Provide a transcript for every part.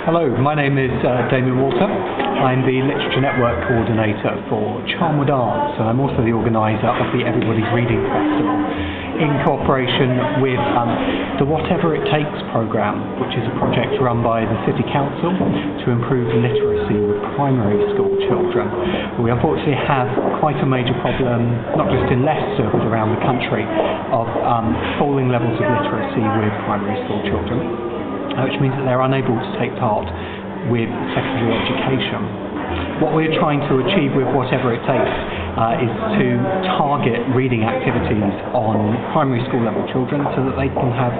Hello, my name is Damien Walter. I'm the Literature Network Coordinator for Charnwood Arts, and I'm also the organiser of the Everybody's Reading Festival, in cooperation with the Whatever It Takes programme, which is a project run by the City Council to improve literacy with primary school children. We unfortunately have quite a major problem, not just in Leicester but around the country, of falling levels of literacy with primary school children, which means that they're unable to take part with secondary education. What we're trying to achieve with Whatever It Takes is to target reading activities on primary school level children so that they can have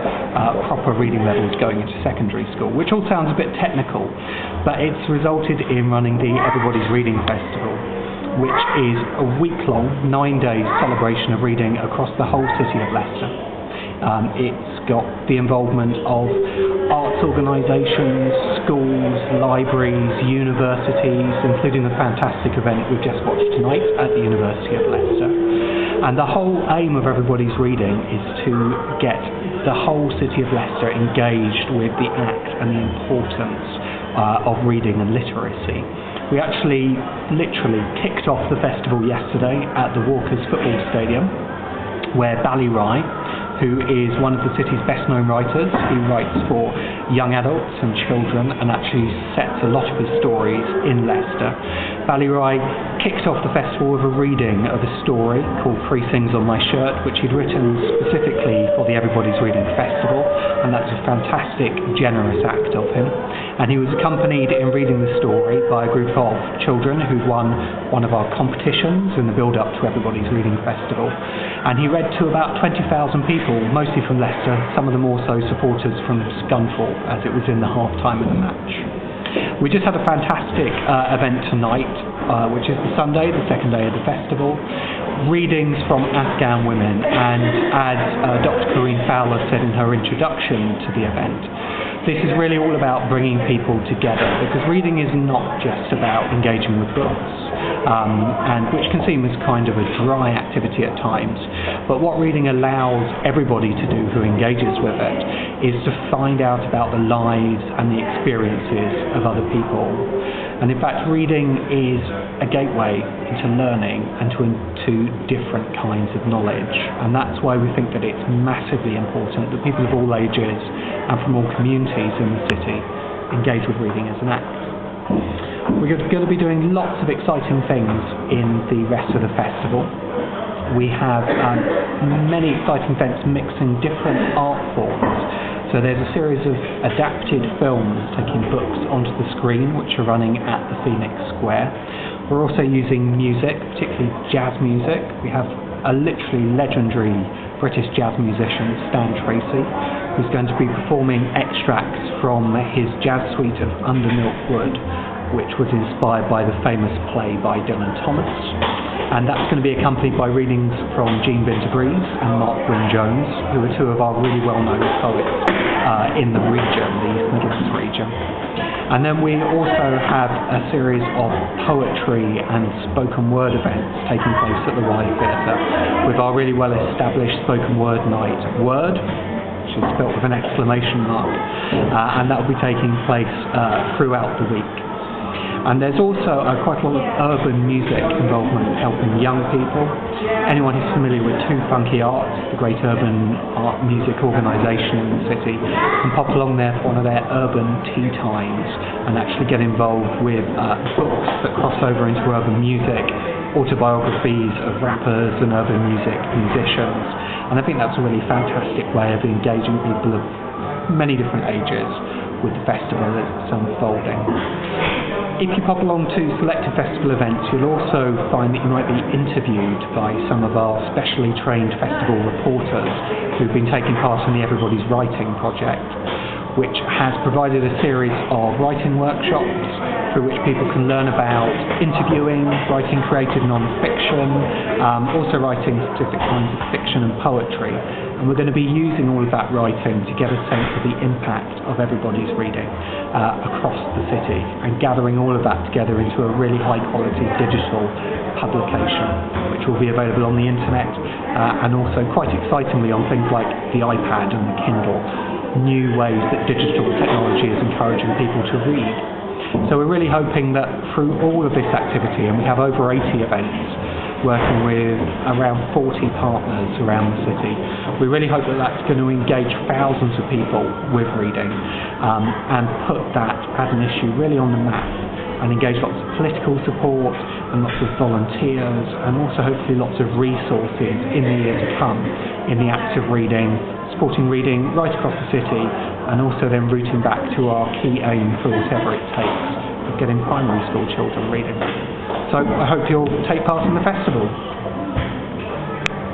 proper reading levels going into secondary school, which all sounds a bit technical, but it's resulted in running the Everybody's Reading Festival, which is a week-long, 9-day celebration of reading across the whole city of Leicester. It's got the involvement of arts organisations, schools, libraries, universities, including the fantastic event we've just watched tonight at the University of Leicester. And the whole aim of Everybody's Reading is to get the whole city of Leicester engaged with the act and the importance of reading and literacy. We actually literally kicked off the festival yesterday at the Walkers Football Stadium, where Ballyrai, who is one of the city's best-known writers. He writes for young adults and children and actually sets a lot of his stories in Leicester. Ballyrai kicked off the festival with a reading of a story called Three Things on My Shirt, which he'd written specifically for the Everybody's Reading Festival, and that's a fantastic, generous act of him. And he was accompanied in reading the story by a group of children who'd won one of our competitions in the build-up to Everybody's Reading Festival. And he read to about 20,000 people, mostly from Leicester, some of them also supporters from Scunthorpe, as it was in the half-time of the match. We just had a fantastic event tonight, which is the Sunday, the second day of the festival. Readings from Afghan women, and as Dr. Corinne Fowler said in her introduction to the event, this is really all about bringing people together, because reading is not just about engaging with books, and which can seem as kind of a dry activity at times, but what reading allows everybody to do who engages with it is to find out about the lives and the experiences of other people. And in fact, reading is a gateway into learning and into different kinds of knowledge, and that's why we think that it's massively important that people of all ages and from all communities in the city engage with reading as an act. We're going to be doing lots of exciting things in the rest of the festival. We have many exciting events mixing different art forms. So there's a series of adapted films taking books onto the screen, which are running at the Phoenix Square. We're also using music, particularly jazz music. We have a literally legendary British jazz musician, Stan Tracy, who's going to be performing extracts from his jazz suite of Under Milk Wood, which was inspired by the famous play by Dylan Thomas. And that's going to be accompanied by readings from Jean Wintergreaves and Mark Wynne-Jones, who are two of our really well-known poets in the region, the East Midlands region. And then we also have a series of poetry and spoken word events taking place at the Rye Theatre, with our really well-established spoken word night, Word, which is spelt with an exclamation mark, and that will be taking place throughout the week. And there's also quite a lot of urban music involvement helping young people. Anyone who's familiar with Too Funky Arts, the great urban art music organisation in the city, can pop along there for one of their urban tea times and actually get involved with books that cross over into urban music, autobiographies of rappers and urban music musicians. And I think that's a really fantastic way of engaging people of many different ages with the festival as it's unfolding. If you pop along to selected festival events, you'll also find that you might be interviewed by some of our specially trained festival reporters who've been taking part in the Everybody's Writing project, which has provided a series of writing workshops through which people can learn about interviewing, writing creative non-fiction, also writing specific kinds of fiction and poetry. And we're going to be using all of that writing to get a sense of the impact of Everybody's Reading across the city, and gathering all of that together into a really high-quality digital publication, which will be available on the internet and also, quite excitingly, on things like the iPad and the Kindle, new ways that digital technology is encouraging people to read. So we're really hoping that through all of this activity, and we have over 80 events working with around 40 partners around the city, we really hope that that's going to engage thousands of people with reading and put that as an issue really on the map, and engage lots of political support and lots of volunteers, and also hopefully lots of resources in the year to come in the act of reading, supporting reading right across the city, and also then rooting back to our key aim for whatever it takes of getting primary school children reading. So I hope you'll take part in the festival.